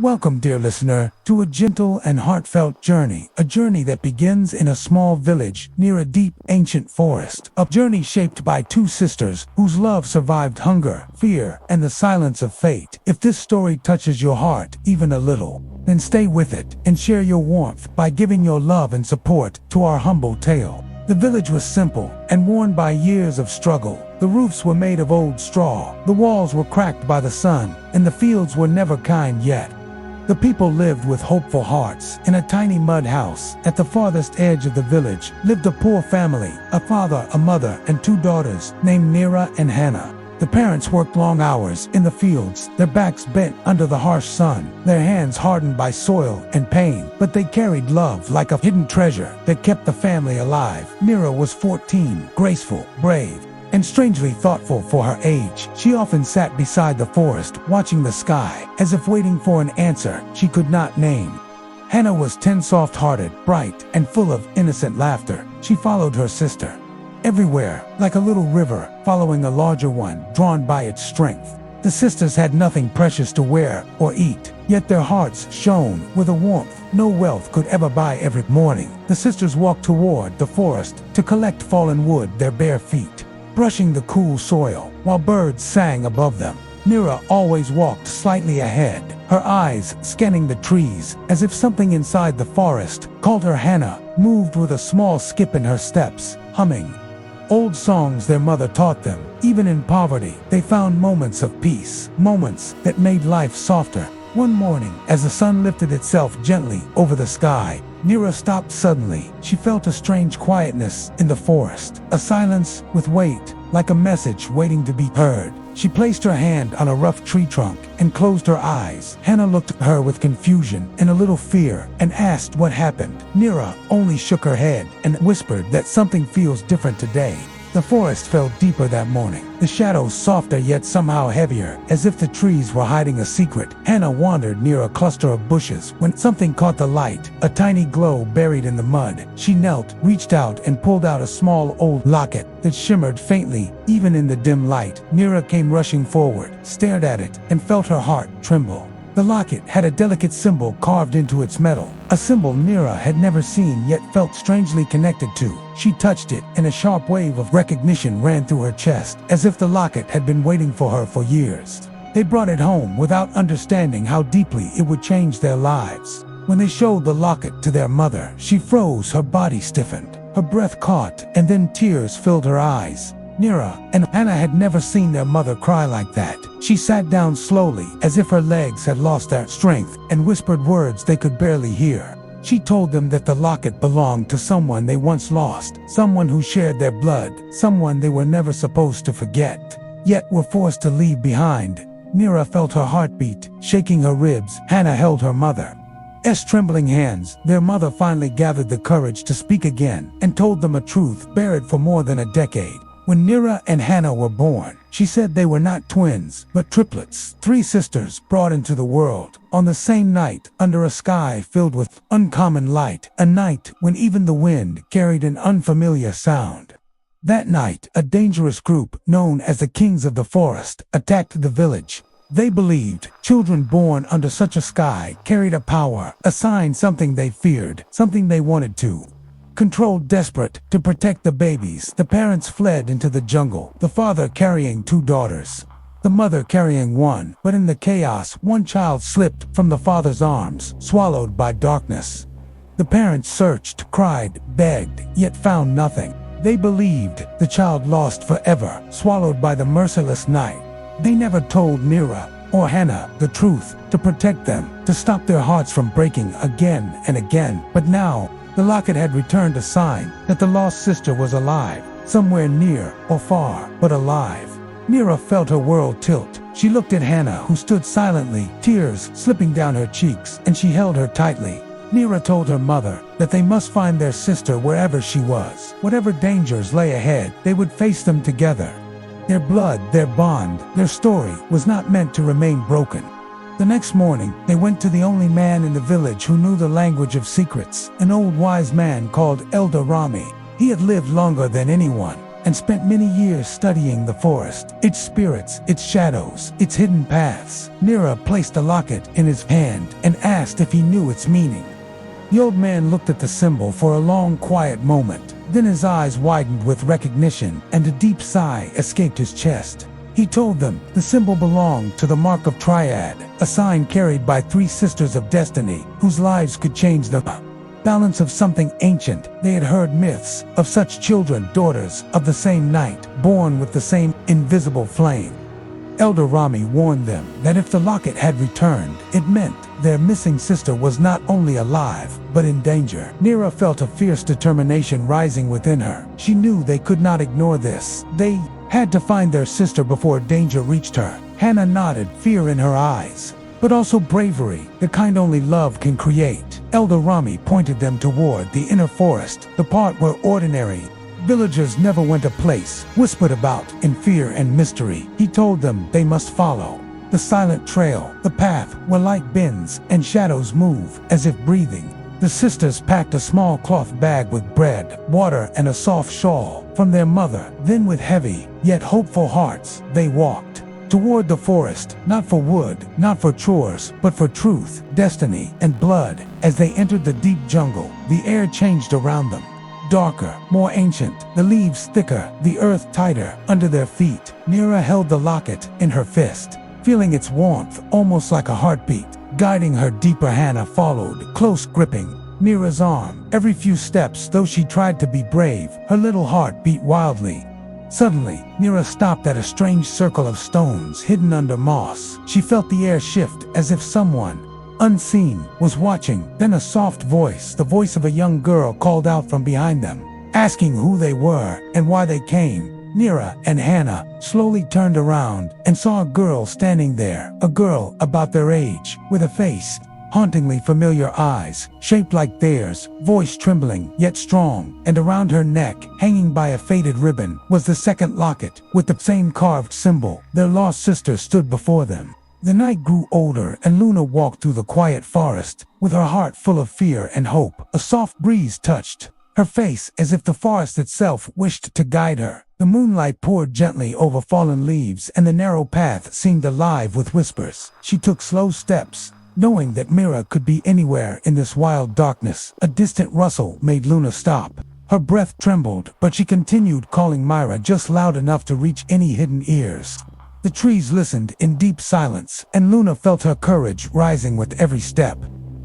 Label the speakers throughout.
Speaker 1: Welcome, dear listener, to a gentle and heartfelt journey, a journey that begins in a small village near a deep, ancient forest, a journey shaped by two sisters whose love survived hunger, fear, and the silence of fate. If this story touches your heart even a little, then stay with it and share your warmth by giving your love and support to our humble tale. The village was simple and worn by years of struggle. The roofs were made of old straw, the walls were cracked by the sun, and the fields were never kind yet. The people lived with hopeful hearts. In a tiny mud house at the farthest edge of the village lived a poor family, a father, a mother, and two daughters named Nira and Hannah. The parents worked long hours in the fields, their backs bent under the harsh sun, their hands hardened by soil and pain, but they carried love like a hidden treasure that kept the family alive. Nira was 14, graceful, brave, and strangely thoughtful for her age. She often sat beside the forest, watching the sky, as if waiting for an answer she could not name. Hannah was soft-hearted, bright, and full of innocent laughter. She followed her sister everywhere, like a little river following a larger one, drawn by its strength. The sisters had nothing precious to wear or eat, yet their hearts shone with a warmth no wealth could ever buy. Every morning, the sisters walked toward the forest to collect fallen wood, their bare feet brushing the cool soil, while birds sang above them. Nira always walked slightly ahead, her eyes scanning the trees, as if something inside the forest called her. Hannah moved with a small skip in her steps, humming old songs their mother taught them. Even in poverty, they found moments of peace, moments that made life softer. One morning, as the sun lifted itself gently over the sky, Nira stopped suddenly. She felt a strange quietness in the forest, a silence with weight, like a message waiting to be heard. She placed her hand on a rough tree trunk and closed her eyes. Hannah looked at her with confusion and a little fear and asked what happened. Nira only shook her head and whispered that something feels different today. The forest felt deeper that morning, the shadows softer yet somehow heavier, as if the trees were hiding a secret. Hannah wandered near a cluster of bushes when something caught the light, a tiny glow buried in the mud. She knelt, reached out, and pulled out a small old locket that shimmered faintly, even in the dim light. Nira came rushing forward, stared at it, and felt her heart tremble. The locket had a delicate symbol carved into its metal, a symbol Nira had never seen yet felt strangely connected to. She touched it, and a sharp wave of recognition ran through her chest, as if the locket had been waiting for her for years. They brought it home without understanding how deeply it would change their lives. When they showed the locket to their mother, she froze, her body stiffened, her breath caught, and then tears filled her eyes. Nira and Hannah had never seen their mother cry like that. She sat down slowly, as if her legs had lost their strength, and whispered words they could barely hear. She told them that the locket belonged to someone they once lost, someone who shared their blood, someone they were never supposed to forget, yet were forced to leave behind. Nira felt her heartbeat, shaking her ribs. Hannah held her mother's trembling hands. Their mother finally gathered the courage to speak again and told them a truth buried for more than a decade. When Nira and Hannah were born, she said they were not twins, but triplets, three sisters brought into the world on the same night under a sky filled with uncommon light, a night when even the wind carried an unfamiliar sound. That night, a dangerous group known as the Kings of the Forest attacked the village. They believed children born under such a sky carried a power, a sign, something they feared, something they wanted to control. Desperate to protect the babies, the parents fled into the jungle, the father carrying two daughters, the mother carrying one. But in the chaos, one child slipped from the father's arms, swallowed by darkness. The parents searched, cried, begged, yet found nothing. They believed the child lost forever, swallowed by the merciless night. They never told Nira or Hannah the truth to protect them, to stop their hearts from breaking again and again. But now, the locket had returned a sign that the lost sister was alive, somewhere near or far, but alive. Nira felt her world tilt. She looked at Hannah, who stood silently, tears slipping down her cheeks, and she held her tightly. Nira told her mother that they must find their sister wherever she was. Whatever dangers lay ahead, they would face them together. Their blood, their bond, their story was not meant to remain broken. The next morning, they went to the only man in the village who knew the language of secrets, an old wise man called Elder Rami. He had lived longer than anyone, and spent many years studying the forest, its spirits, its shadows, its hidden paths. Nira placed the locket in his hand and asked if he knew its meaning. The old man looked at the symbol for a long, quiet moment. Then his eyes widened with recognition, and a deep sigh escaped his chest. He told them the symbol belonged to the Mark of Triad, a sign carried by 3 sisters of destiny, whose lives could change the balance of something ancient. They had heard myths of such children, daughters of the same night, born with the same invisible flame. Elder Rami warned them that if the locket had returned, it meant their missing sister was not only alive, but in danger. Nira felt a fierce determination rising within her. She knew they could not ignore this. They had to find their sister before danger reached her. Hannah nodded, fear in her eyes, but also bravery, the kind only love can create. Elder Rami pointed them toward the inner forest, the part where ordinary villagers never went, a place whispered about in fear and mystery. He told them they must follow the silent trail, the path where light bends and shadows move as if breathing. The sisters packed a small cloth bag with bread, water, and a soft shawl from their mother. Then with heavy, yet hopeful hearts, they walked toward the forest, not for wood, not for chores, but for truth, destiny, and blood. As they entered the deep jungle, the air changed around them. Darker, more ancient, the leaves thicker, the earth tighter under their feet. Nira held the locket in her fist, feeling its warmth almost like a heartbeat. Guiding her deeper, Hannah followed, close gripping Nira's arm. Every few steps, though she tried to be brave, her little heart beat wildly. Suddenly, Nira stopped at a strange circle of stones hidden under moss. She felt the air shift as if someone unseen was watching. Then a soft voice, the voice of a young girl, called out from behind them, asking who they were and why they came. Nira and Hannah slowly turned around and saw a girl standing there, a girl about their age, with a face, hauntingly familiar, eyes shaped like theirs, voice trembling yet strong, and around her neck, hanging by a faded ribbon, was the second locket with the same carved symbol. Their lost sister stood before them. The night grew older, and Luna walked through the quiet forest with her heart full of fear and hope. A soft breeze touched her face as if the forest itself wished to guide her. The moonlight poured gently over fallen leaves, and the narrow path seemed alive with whispers. She took slow steps, knowing that Mira could be anywhere in this wild darkness. A distant rustle made Luna stop. Her breath trembled, but she continued calling Myra just loud enough to reach any hidden ears. The trees listened in deep silence, and Luna felt her courage rising with every step.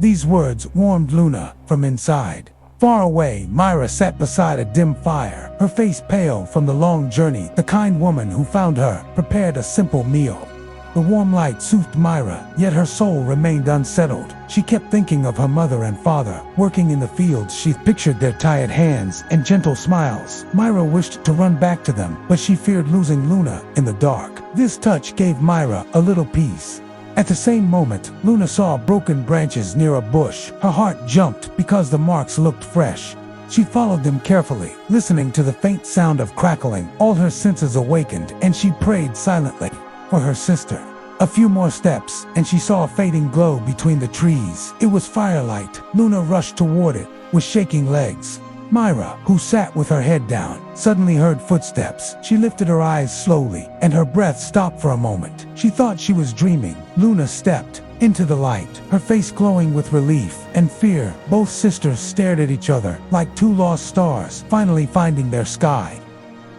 Speaker 1: These words warmed Luna from inside. Far away, Myra sat beside a dim fire, her face pale from the long journey. The kind woman who found her prepared a simple meal. The warm light soothed Myra, yet her soul remained unsettled. She kept thinking of her mother and father, working in the fields. She pictured their tired hands and gentle smiles. Myra wished to run back to them, but she feared losing Luna in the dark. This touch gave Myra a little peace. At the same moment, Luna saw broken branches near a bush. Her heart jumped because the marks looked fresh. She followed them carefully, listening to the faint sound of crackling. All her senses awakened, and she prayed silently for her sister. A few more steps, and she saw a fading glow between the trees. It was firelight. Luna rushed toward it with shaking legs. Myra, who sat with her head down, suddenly heard footsteps. She lifted her eyes slowly, and her breath stopped for a moment. She thought she was dreaming. Luna stepped into the light, her face glowing with relief and fear. Both sisters stared at each other like two lost stars, finally finding their sky.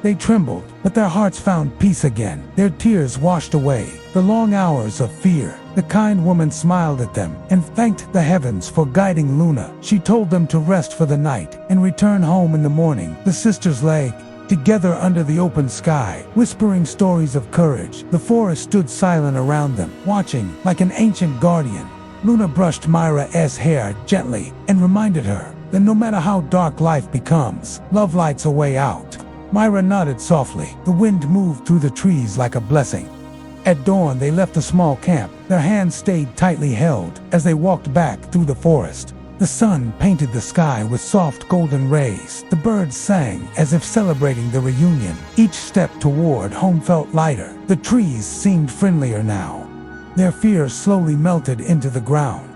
Speaker 1: They trembled, but their hearts found peace again. Their tears washed away the long hours of fear. The kind woman smiled at them and thanked the heavens for guiding Luna. She told them to rest for the night and return home in the morning. The sisters lay together under the open sky, whispering stories of courage. The forest stood silent around them, watching like an ancient guardian. Luna brushed Myra's hair gently and reminded her that no matter how dark life becomes, love lights a way out. Myra nodded softly. The wind moved through the trees like a blessing. At dawn, they left the small camp. Their hands stayed tightly held as they walked back through the forest. The sun painted the sky with soft golden rays. The birds sang as if celebrating the reunion. Each step toward home felt lighter. The trees seemed friendlier now. Their fears slowly melted into the ground.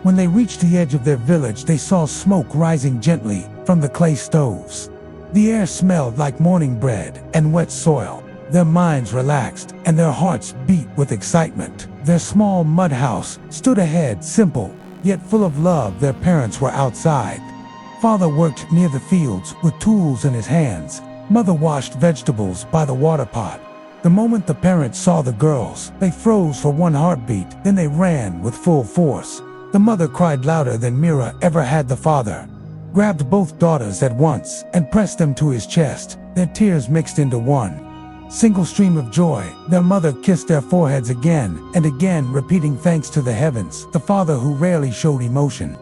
Speaker 1: When they reached the edge of their village, they saw smoke rising gently from the clay stoves. The air smelled like morning bread and wet soil. Their minds relaxed and their hearts beat with excitement. Their small mud house stood ahead, simple, yet full of love. Their parents were outside. Father worked near the fields with tools in his hands. Mother washed vegetables by the water pot. The moment the parents saw the girls, they froze for one heartbeat, then they ran with full force. The mother cried louder than Mira ever had. The father grabbed both daughters at once and pressed them to his chest. Their tears mixed into one single stream of joy. Their mother kissed their foreheads again and again, repeating thanks to the heavens. The father, who rarely showed emotion,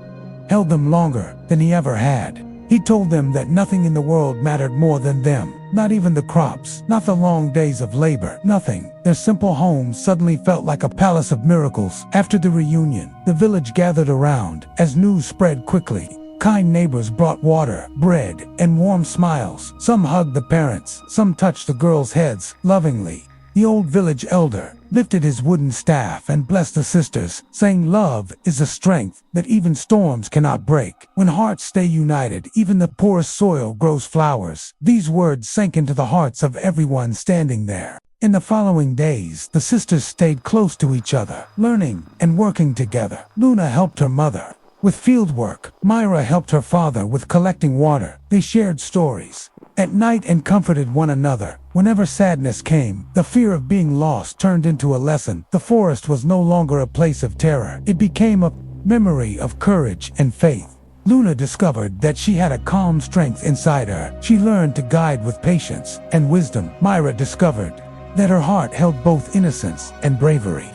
Speaker 1: held them longer than he ever had. He told them that nothing in the world mattered more than them. Not even the crops, not the long days of labor, nothing. Their simple home suddenly felt like a palace of miracles. After the reunion, the village gathered around as news spread quickly. Kind neighbors brought water, bread, and warm smiles. Some hugged the parents, some touched the girls' heads lovingly. The old village elder lifted his wooden staff and blessed the sisters, saying, "Love is a strength that even storms cannot break. When hearts stay united, even the poorest soil grows flowers." These words sank into the hearts of everyone standing there. In the following days, the sisters stayed close to each other, learning and working together. Luna helped her mother with field work. Myra helped her father with collecting water. They shared stories at night and comforted one another. Whenever sadness came, the fear of being lost turned into a lesson. The forest was no longer a place of terror. It became a memory of courage and faith. Luna discovered that she had a calm strength inside her. She learned to guide with patience and wisdom. Myra discovered that her heart held both innocence and bravery.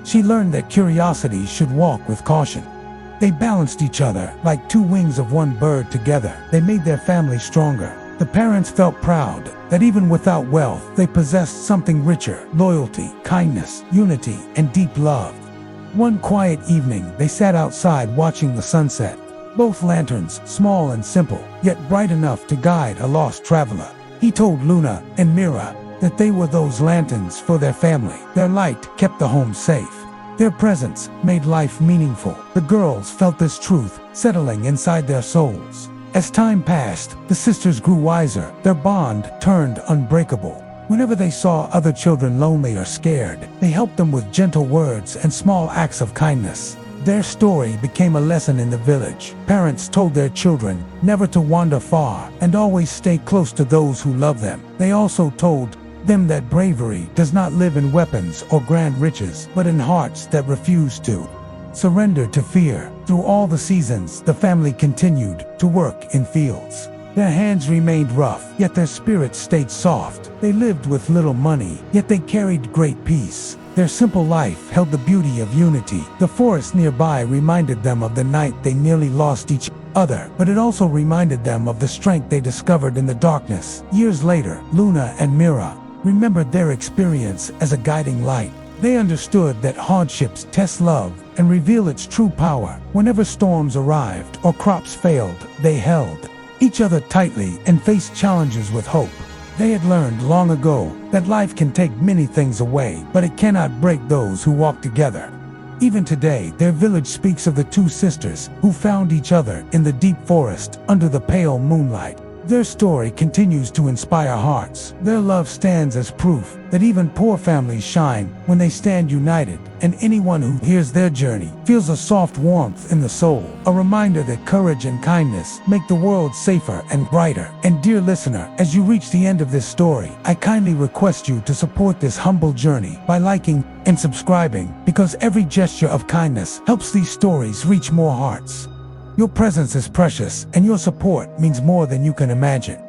Speaker 1: She learned that curiosity should walk with caution. They balanced each other like two wings of one bird. Together, they made their family stronger. The parents felt proud that even without wealth, they possessed something richer: loyalty, kindness, unity, and deep love. One quiet evening, they sat outside watching the sunset. Both lanterns, small and simple, yet bright enough to guide a lost traveler. He told Luna and Mira that they were those lanterns for their family. Their light kept the home safe. Their presence made life meaningful. The girls felt this truth settling inside their souls. As time passed, the sisters grew wiser. Their bond turned unbreakable. Whenever they saw other children lonely or scared, they helped them with gentle words and small acts of kindness. Their story became a lesson in the village. Parents told their children never to wander far and always stay close to those who love them. They also told them that bravery does not live in weapons or grand riches, but in hearts that refuse to surrender to fear. Through all the seasons, the family continued to work in fields. Their hands remained rough, yet their spirits stayed soft. They lived with little money, yet they carried great peace. Their simple life held the beauty of unity. The forest nearby reminded them of the night they nearly lost each other, but it also reminded them of the strength they discovered in the darkness. Years later, Luna and Mira remembered their experience as a guiding light. They understood that hardships test love and reveal its true power. Whenever storms arrived or crops failed, they held each other tightly and faced challenges with hope. They had learned long ago that life can take many things away, but it cannot break those who walk together. Even today, their village speaks of the two sisters who found each other in the deep forest under the pale moonlight. Their story continues to inspire hearts. Their love stands as proof that even poor families shine when they stand united, and anyone who hears their journey feels a soft warmth in the soul, a reminder that courage and kindness make the world safer and brighter. And dear listener, as you reach the end of this story, I kindly request you to support this humble journey by liking and subscribing, because every gesture of kindness helps these stories reach more hearts. Your presence is precious, and your support means more than you can imagine.